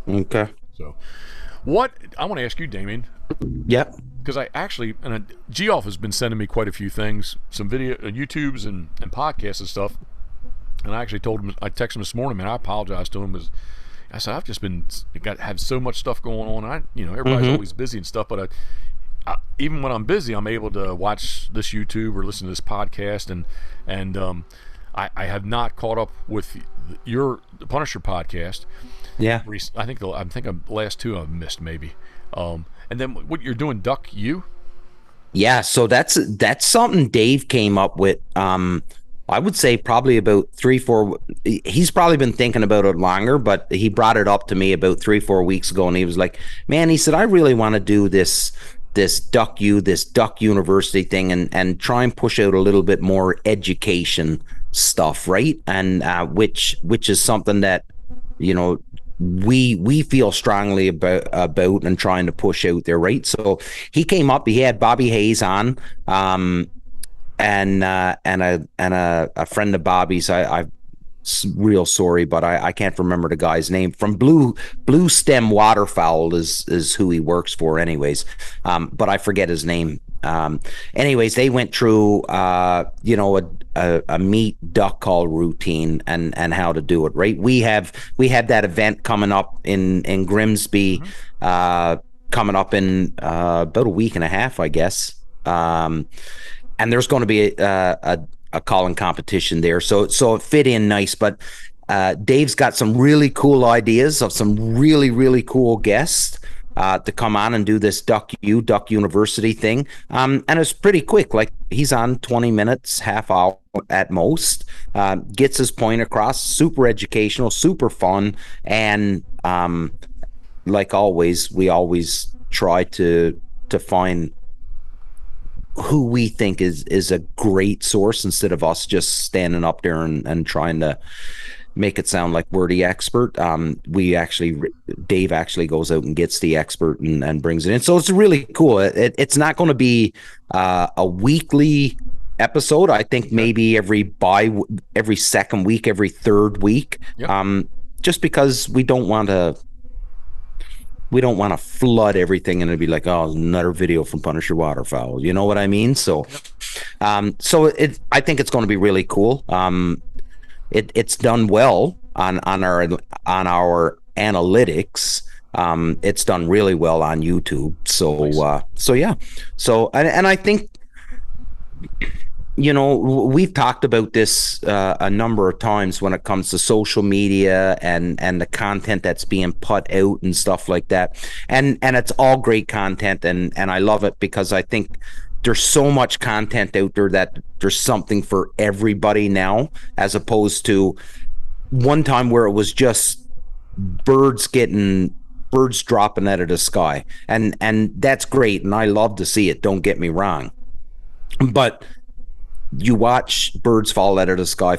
Okay. So what I want to ask you, Damien. Yeah. Because I actually, Geoff has been sending me quite a few things, some video, YouTubes and podcasts and stuff. And I actually told him, I texted him this morning, man, I apologized to him because I said, I've just have so much stuff going on. Everybody's always busy and stuff, but even when I'm busy, I'm able to watch this YouTube or listen to this podcast, and I have not caught up with your Punisher podcast. Yeah, I think the last two I've missed maybe. And then what you're doing, Duck You? Yeah, so that's something Dave came up with. I would say probably about 3-4. He's probably been thinking about it longer, but he brought it up to me about 3-4 weeks ago, and he was like, "Man," he said, "I really want to do this Duck University thing, and try and push out a little bit more education stuff, right? And which is something that, you know, we feel strongly about and trying to push out there, right?" So he came up. He had Bobby Hayes on. And a friend of Bobby's, I'm real sorry, but I can't remember the guy's name. From Blue Stem Waterfowl is who he works for, anyways. But I forget his name. Anyways, they went through a meat duck call routine and how to do it, right? We had that event coming up in Grimsby, coming up in about a week and a half, I guess. And there's going to be a calling competition there, so it fit in nice. But Dave's got some really cool ideas of some really, really cool guests to come on and do this Duck University thing. And it's pretty quick. Like, he's on 20 minutes, half hour at most. Gets his point across. Super educational, super fun, and like always, we always try to find who we think is a great source, instead of us just standing up there and trying to make it sound like we're the expert. Dave actually goes out and gets the expert and brings it in. So it's really cool. It's not going to be a weekly episode. I think maybe every second week, every third week. Yep. Just because we don't want to flood everything and it'd be like, oh, another video from Punisher Waterfowl. You know what I mean? So, I think it's going to be really cool. It's done well on our analytics. It's done really well on YouTube. So, nice. Yeah. So, and I think, you know, we've talked about this a number of times when it comes to social media and the content that's being put out and stuff like that. And it's all great content, and I love it, because I think there's so much content out there that there's something for everybody now, as opposed to one time where it was just birds dropping out of the sky. And that's great, and I love to see it, don't get me wrong. But you watch birds fall out of the sky,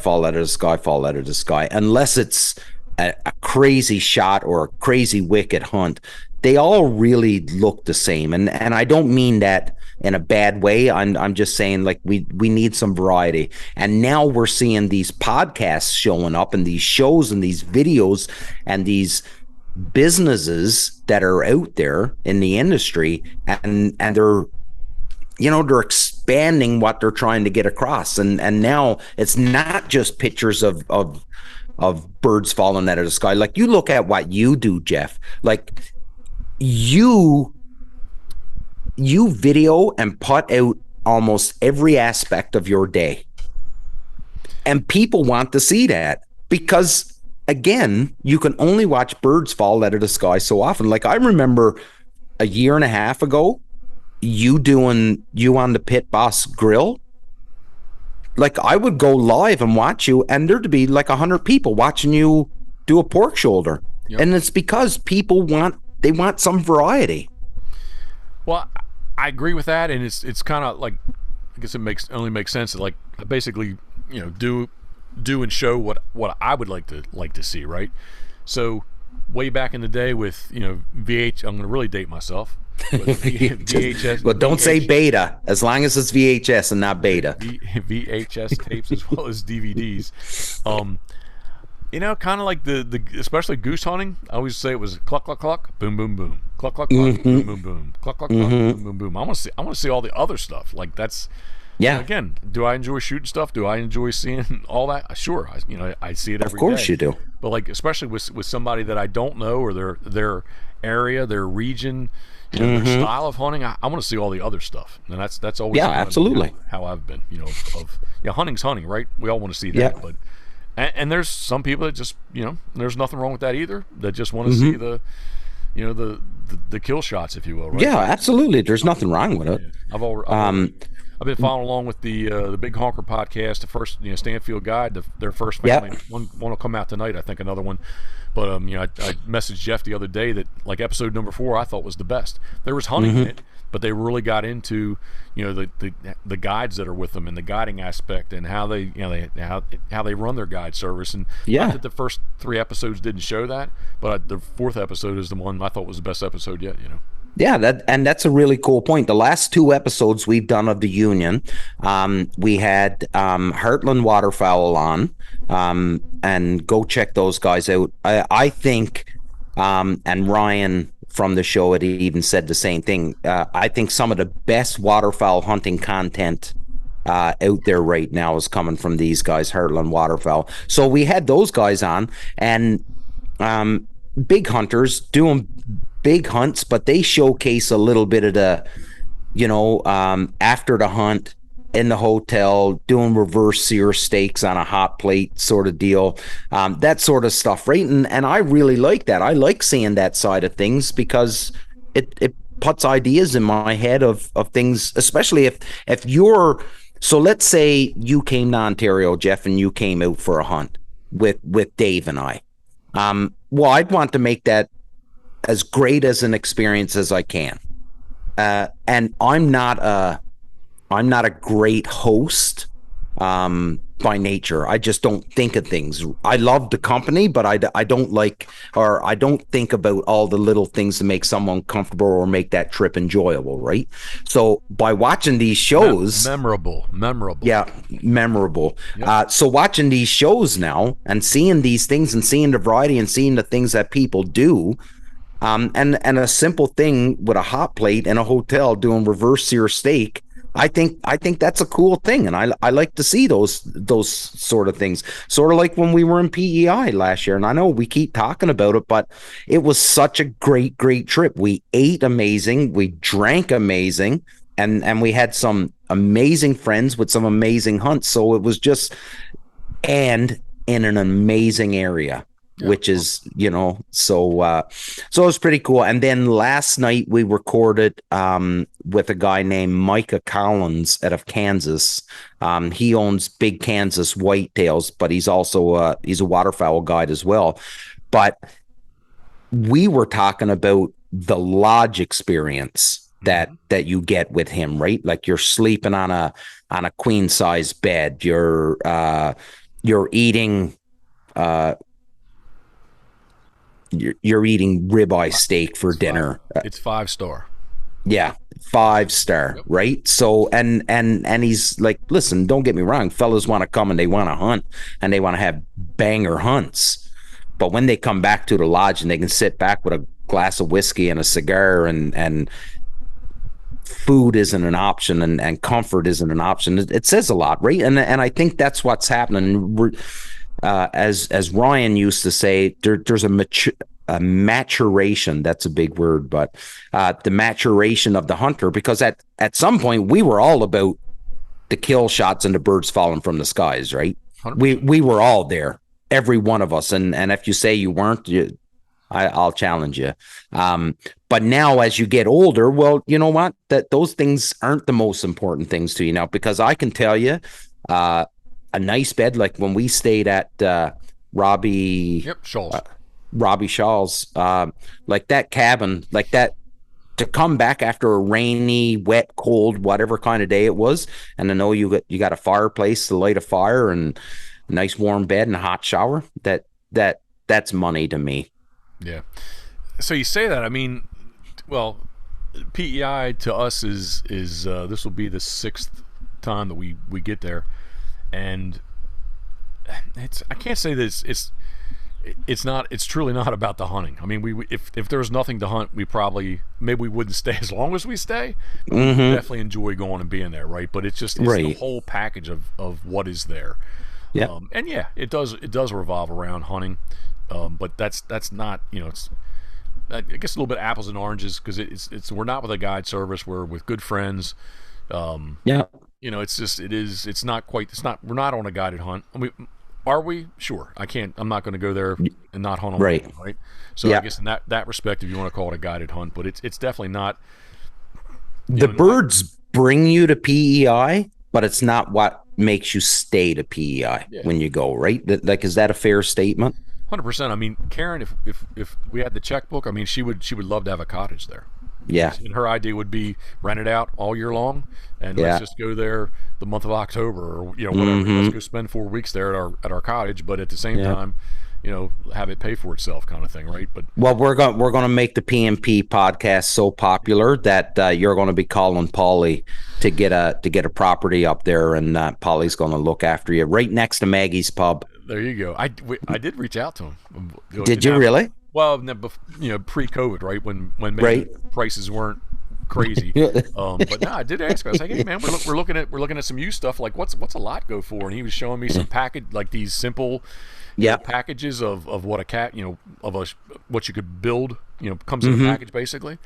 unless it's a crazy shot or a crazy wicked hunt, they all really look the same. And I don't mean that in a bad way. I'm just saying, like, we need some variety. And now we're seeing these podcasts showing up, and these shows and these videos and these businesses that are out there in the industry, and they're expanding what they're trying to get across. And now it's not just pictures of birds falling out of the sky. Like, you look at what you do, Jeff, like you video and put out almost every aspect of your day. And people want to see that, because again, you can only watch birds fall out of the sky so often. Like, I remember a year and a half ago, you on the Pit Boss Grill. Like, I would go live and watch you, and there'd be like 100 people watching you do a pork shoulder. Yep. And it's because people want some variety. Well, I agree with that, and it's kind of like, I guess it only makes sense to, like, basically, you know, do and show what I would like to see, right? So way back in the day with, you know, VH, I'm going to really date myself. VHS, but don't say beta, as long as it's VHS and not beta. VHS tapes as well as DVDs. You know, kind of like the especially goose hunting. I always say it was cluck cluck cluck, boom boom boom, cluck cluck cluck, Mm-hmm. boom boom boom, cluck cluck cluck, boom boom boom. I want to see all the other stuff. Like, that's, yeah. You know, again, do I enjoy shooting stuff? Do I enjoy seeing all that? Sure, I see it every day. Of course you do. But, like, especially with somebody that I don't know, or their area, their region, you know, their style of hunting, I want to see all the other stuff, and that's always absolutely how I've been. You know, hunting's hunting, right? We all want to see that, but and there's some people that just, you know, there's nothing wrong with that either. That just want to see the, you know, the kill shots, if you will, right? Yeah, absolutely. There's nothing wrong with it. I've been following along with the Big Honker podcast, the first Stanfield Guide, their first family. Yep. One will come out tonight, I think, another one. But I messaged Jeff the other day that like episode number 4 I thought was the best. There was hunting in it, but they really got into the guides that are with them and the guiding aspect and how they how they run their guide service. And not that the first 3 episodes didn't show that, but the 4th episode is the one I thought was the best episode yet. Yeah, that's a really cool point. The last 2 episodes we've done of the Union, we had Heartland Waterfowl on, and go check those guys out. I think, and Ryan from the show had even said the same thing. I think some of the best waterfowl hunting content out there right now is coming from these guys, Heartland Waterfowl. So we had those guys on, and big hunters doing big hunts, but they showcase a little bit of the after the hunt in the hotel, doing reverse sear steaks on a hot plate sort of deal, that sort of stuff, right? And I really like that. I like seeing that side of things because it puts ideas in my head of things, especially if you're, so let's say you came to Ontario, Jeff, and you came out for a hunt with Dave and I. Well, I'd want to make that as great as an experience as I can. And I'm not a great host by nature. I just don't think of things. I love the company, but I don't like, or I don't think about all the little things to make someone comfortable or make that trip enjoyable, right? So by watching these shows, memorable. Yeah, memorable. Yep. So watching these shows now and seeing these things and seeing the variety and seeing the things that people do, and a simple thing with a hot plate in a hotel doing reverse sear steak, I think that's a cool thing, and I like to see those sort of things. Sort of like when we were in PEI last year, and I know we keep talking about it, but it was such a great trip. We ate amazing, we drank amazing, and we had some amazing friends with some amazing hunts. So it was just, and in an amazing area. Yeah. Which is, so it was pretty cool. And then last night we recorded with a guy named Micah Collins out of Kansas. He owns Big Kansas Whitetails, but he's also he's a waterfowl guide as well. But we were talking about the lodge experience that you get with him, right? Like you're sleeping on a queen size bed. You're eating. You're eating ribeye steak for dinner. It's 5-star. Yeah, 5-star, yep. Right? So and he's like, listen, don't get me wrong, fellas want to come and they want to hunt and they want to have banger hunts, but when they come back to the lodge and they can sit back with a glass of whiskey and a cigar and food isn't an option and comfort isn't an option, it says a lot, right? And I think that's what's happening. As Ryan used to say, there's a maturation. That's a big word, but the maturation of the hunter, because at some point we were all about the kill shots and the birds falling from the skies, right? 100%. We were all there, every one of us. And if you say you weren't, I'll challenge you. But now as you get older, well, you know what? That those things aren't the most important things to you now, because I can tell you, a nice bed, like when we stayed at Robbie Shaw's, like that cabin, like that, to come back after a rainy, wet, cold, whatever kind of day it was, and to know you got a fireplace to light a fire and a nice warm bed and a hot shower, that's money to me. Yeah. So you say that, I mean, well, PEI to us is this will be the 6th time that we get there. And I can't say that it's truly not about the hunting. I mean, if there was nothing to hunt, maybe we wouldn't stay as long as we stay. We definitely enjoy going and being there, right? But it's the whole package of what is there. Yeah. And yeah, it does revolve around hunting. But that's not, it's, I guess, a little bit apples and oranges, because it's we're not with a guide service, we're with good friends. Yeah. It's not, we're not on a guided hunt. I mean, are we? Sure. I'm not going to go there and not hunt on right. Them, right? So yeah. I guess in that respect, if you want to call it a guided hunt, but it's definitely not. The birds bring you to PEI, but it's not what makes you stay to PEI when you go, right? Like, is that a fair statement? 100%. I mean, Karen, if we had the checkbook, I mean, she would love to have a cottage there. Yeah. And her idea would be rent it out all year long, and let's just go there the month of October, or whatever. Let's go spend 4 weeks there at our cottage, but at the same time, have it pay for itself, kind of thing, right? But we're gonna make the P&P podcast so popular that you're gonna be calling Polly to get a property up there, and Polly's gonna look after you right next to Maggie's Pub. There you go. I did reach out to him. Did you really? Well, pre-COVID, right? When maybe prices weren't crazy. But no, I did ask him. I was like, hey man, we're looking at some used stuff. Like, what's a lot go for? And he was showing me some package, like these simple packages of what a cat, what you could build, comes in a package basically.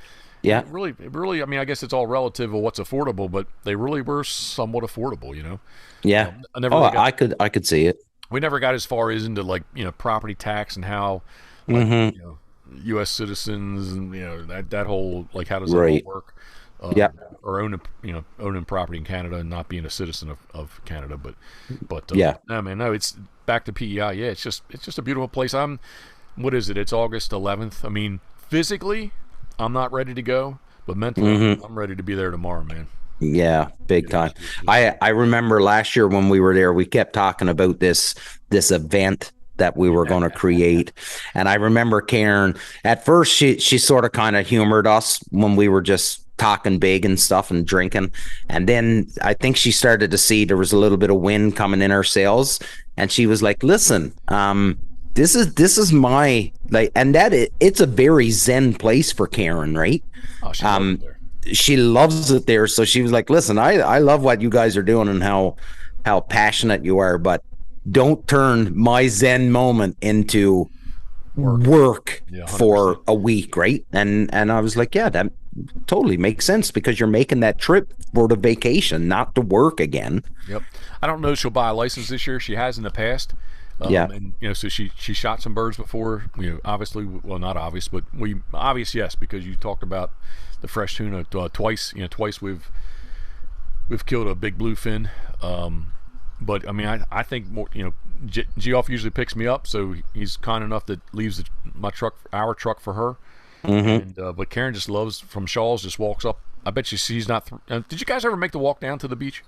Yeah. It really, I mean, I guess it's all relative of what's affordable, but they really were somewhat affordable, Yeah. I could see it. We never got as far as into property tax and how U.S. citizens and that whole, like, how does that all work? Or owning property in Canada and not being a citizen of Canada, but no, it's back to PEI. Yeah, it's just a beautiful place. What is it? It's August 11th. I mean, physically, I'm not ready to go, but mentally, I'm ready to be there tomorrow, man. Yeah, big time. I remember last year when we were there, we kept talking about this event that we were going to create. And I remember Karen, at first she sort of kind of humored us when we were just talking big and stuff and drinking. And then I think she started to see there was a little bit of wind coming in her sails. And she was like, listen, this is my, like, and it's a very zen place for Karen, right? Oh, she loves it there. She loves it there. So she was like, listen, I love what you guys are doing and how passionate you are, but don't turn my zen moment into work for a week, right? And I was like, yeah, that totally makes sense, because you're making that trip for the vacation, not to work again. Yep. I don't know if she'll buy a license this year. She has in the past. And so she shot some birds before. Obviously, well, not obvious, but obvious, yes, because you talked about the fresh tuna twice. Twice we've killed a big bluefin. But I mean, I think more. Geoff usually picks me up, so he's kind enough that leaves our truck for her. And but Karen just loves, from Shaw's, just walks up. I bet she's not. Did you guys ever make the walk down to the beach?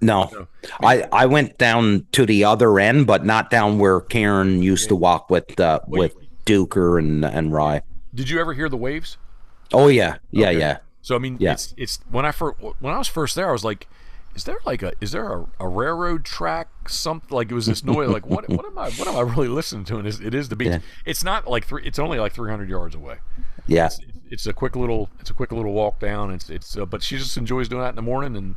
No. I went down to the other end, but not down where Karen used to walk with Duker and Rye. Did you ever hear the waves? Oh yeah. Yeah. So I mean, it's when I was first there, I was like, is there a railroad track, something, like, it was this noise, like what am I really listening to? And it is the beach. Yeah. It's not like it's only like 300 yards away. Yeah. It's a quick little walk down. It's but she just enjoys doing that in the morning, and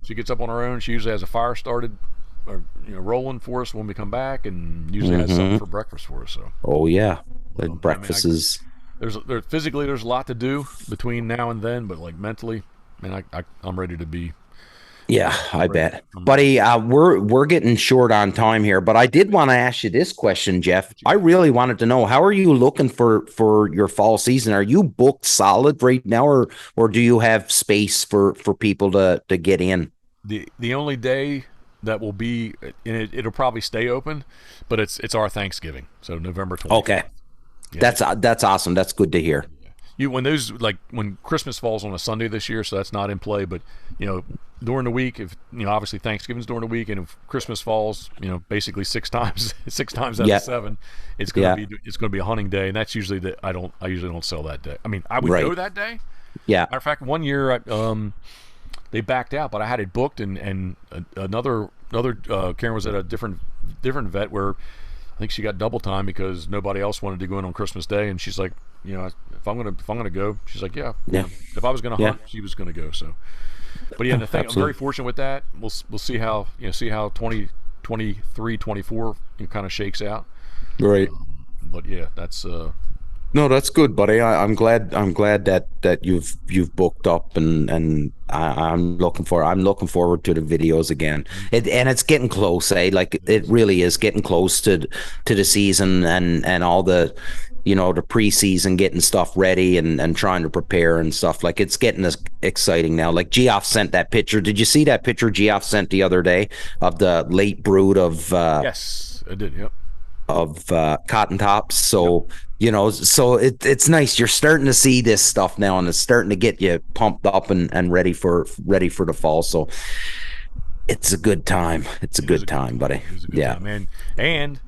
she gets up on her own. She usually has a fire started, or rolling for us when we come back, and usually has something for breakfast for us. So. Oh yeah, breakfast is. There's physically there's a lot to do between now and then, but like mentally, man, I'm ready to be. Yeah, I bet, buddy. We're getting short on time here, but I did want to ask you this question, Jeff. I really wanted to know, how are you looking for your fall season? Are you booked solid right now, or do you have space for people to get in? The only day that will be, and it'll probably stay open, but it's our Thanksgiving, so November 20th. Okay, that's awesome. That's good to hear. When Christmas falls on a Sunday this year, so that's not in play, but during the week, if obviously Thanksgiving's during the week, and if Christmas falls, basically six times out of 7, it's going to be a hunting day, and that's usually I usually don't sell that day. I mean, I would go that day. Yeah. Matter of fact, one year they backed out, but I had it booked, and another Karen was at a different vet where I think she got double time because nobody else wanted to go in on Christmas Day, and she's like, if I'm gonna go, she's like, if I was gonna hunt, she was gonna go. So, but the thing, I'm very fortunate with that. We'll see how 2023, 24 kind of shakes out. Right. But yeah, that's no, that's good, buddy. I'm glad that you've booked up, and I'm looking forward to the videos again. And it's getting close, eh? Like, it really is getting close to the season, and all the the preseason, getting stuff ready and trying to prepare and stuff. Like, it's getting us exciting now. Like, Geoff sent that picture. Did you see that picture Geoff sent the other day of the late brood of yes, I did. Yep. Of cotton tops? So so it's nice. You're starting to see this stuff now, and it's starting to get you pumped up and ready for the fall. So it's a good time. It's a good time, buddy. It was a good time, man. And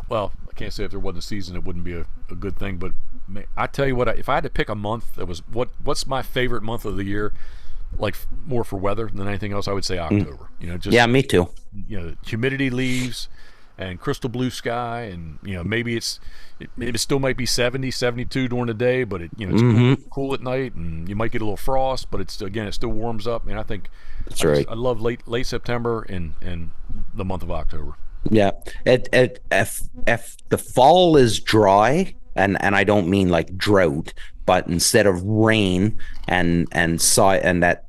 well, I can't say if there wasn't a season, it wouldn't be a good thing. But man, I tell you what, if I had to pick a month that was what's my favorite month of the year, like more for weather than anything else, I would say October. Me too. Humidity leaves and crystal blue sky, and maybe it still might be 70, 72 during the day, but it's cool at night, and you might get a little frost, but it still warms up. And I think that's right. I love late September and the month of October. Yeah. If the fall is dry, and I don't mean like drought, but instead of rain and that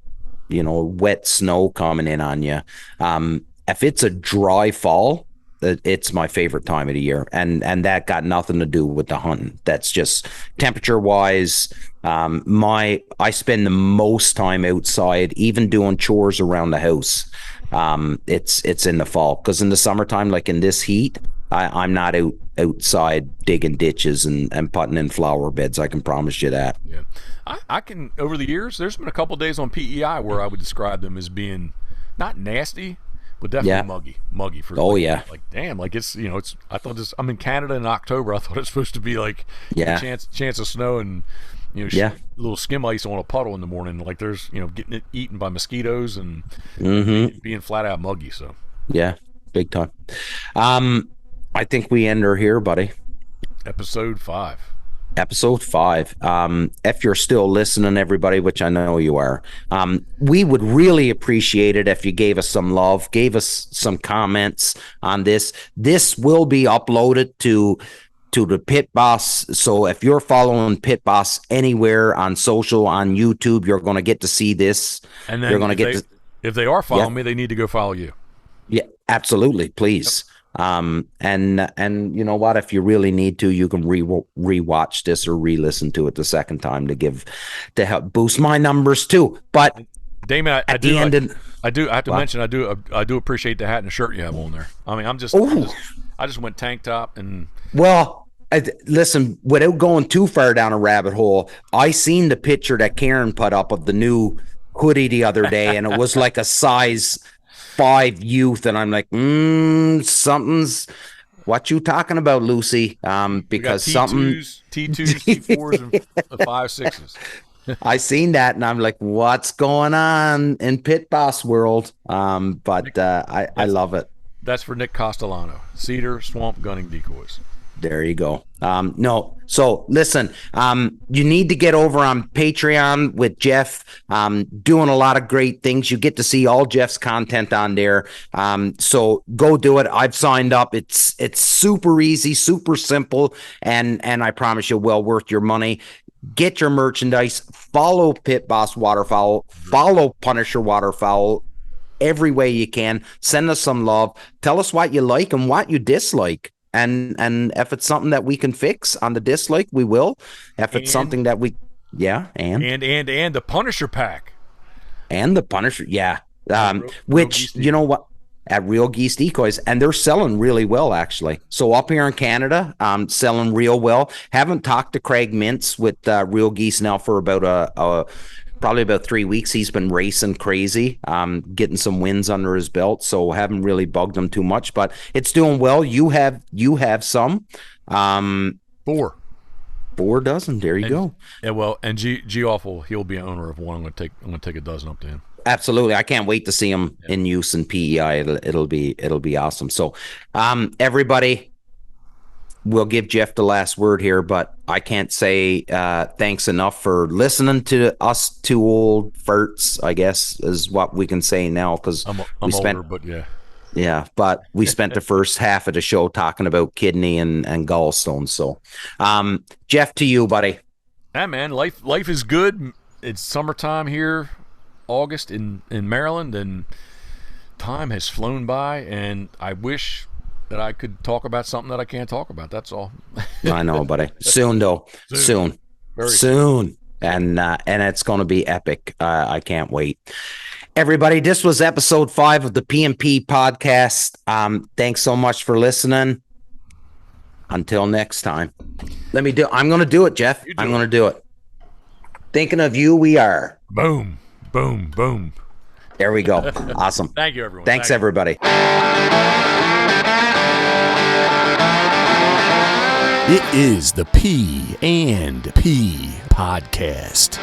wet snow coming in on you, if it's a dry fall, it's my favorite time of the year, and that got nothing to do with the hunting. That's just temperature wise. I spend the most time outside, even doing chores around the house. It's in the fall, because in the summertime, like in this heat, I'm not outside digging ditches and putting in flower beds. I can promise you that. Yeah, I can. Over the years, there's been a couple of days on PEI where I would describe them as being not nasty, but definitely muggy. Like damn, like it's I thought this. I'm in Canada in October. I thought it's supposed to be like a chance of snow and little skim ice on a puddle in the morning. Like there's getting it eaten by mosquitoes and being flat out muggy. So yeah, big time. I think we end her here, buddy. Episode 5. If you're still listening, everybody, which I know you are, we would really appreciate it if you gave us some love, gave us some comments on this. This will be uploaded to the Pit Boss. So if you're following Pit Boss anywhere on social, on YouTube, you're going to get to see this. And then you're going to get if they are following me, they need to go follow you. Yeah, absolutely. Please. Yep. And you know what, if you really need to, you can rewatch this or re-listen to it the second time to help boost my numbers too. But Damon, I have to mention, I do appreciate the hat and the shirt you have on there. I mean, I just went tank top and listen, without going too far down a rabbit hole, I seen the picture that Karen put up of the new hoodie the other day, and it was like a size 5 youth, and I'm like, something's what you talking about, Lucy? Because T2s, T4s, and 5.6s. I seen that, and I'm like, what's going on in Pit Boss world? But I love it. That's for Nick Castellano, Cider Swamp Gunning Decoys. There you go. So listen, you need to get over on Patreon with Jeff, doing a lot of great things. You get to see all Jeff's content on there. So go do it. I've signed up. It's super easy, super simple, and I promise you, well worth your money. Get your merchandise, follow Pit Boss Waterfowl, follow Punisher Waterfowl every way you can. Send us some love. Tell us what you like and what you dislike. And if it's something that we can fix on the dislike, we will. If it's something that we, and the Punisher pack, and the Punisher, which you know what, at Real Geese Decoys, and they're selling really well actually. So up here in Canada, selling real well. Haven't talked to Craig Mintz with Real Geese now for about probably about 3 weeks. He's been racing crazy, getting some wins under his belt. So haven't really bugged him too much, but it's doing well. You have some, 4 dozen. There you go. Yeah. Well, and G Awful, he'll be an owner of one. I'm going to take a dozen up to him. Absolutely. I can't wait to see him in use in PEI. It'll be awesome. So, everybody, we'll give Jeff the last word here, but I can't say thanks enough for listening to us two old farts, I guess is what we can say now, because I'm older, but but we spent the first half of the show talking about kidney and gallstones. So Jeff, to you, buddy. Yeah, man, life is good. It's summertime here, August in Maryland, and time has flown by, and I wish that I could talk about something that I can't talk about. That's all. I know, buddy. Soon, though. Soon. Very Soon. And it's going to be epic. I can't wait. Everybody, this was episode 5 of the P&P Podcast. Thanks so much for listening. Until next time. I'm going to do it, Jeff. I'm going to do it. Thinking of you, we are. Boom, boom, boom. There we go. Awesome. Thank you, everyone. Thanks, everybody. It is the P&P Podcast.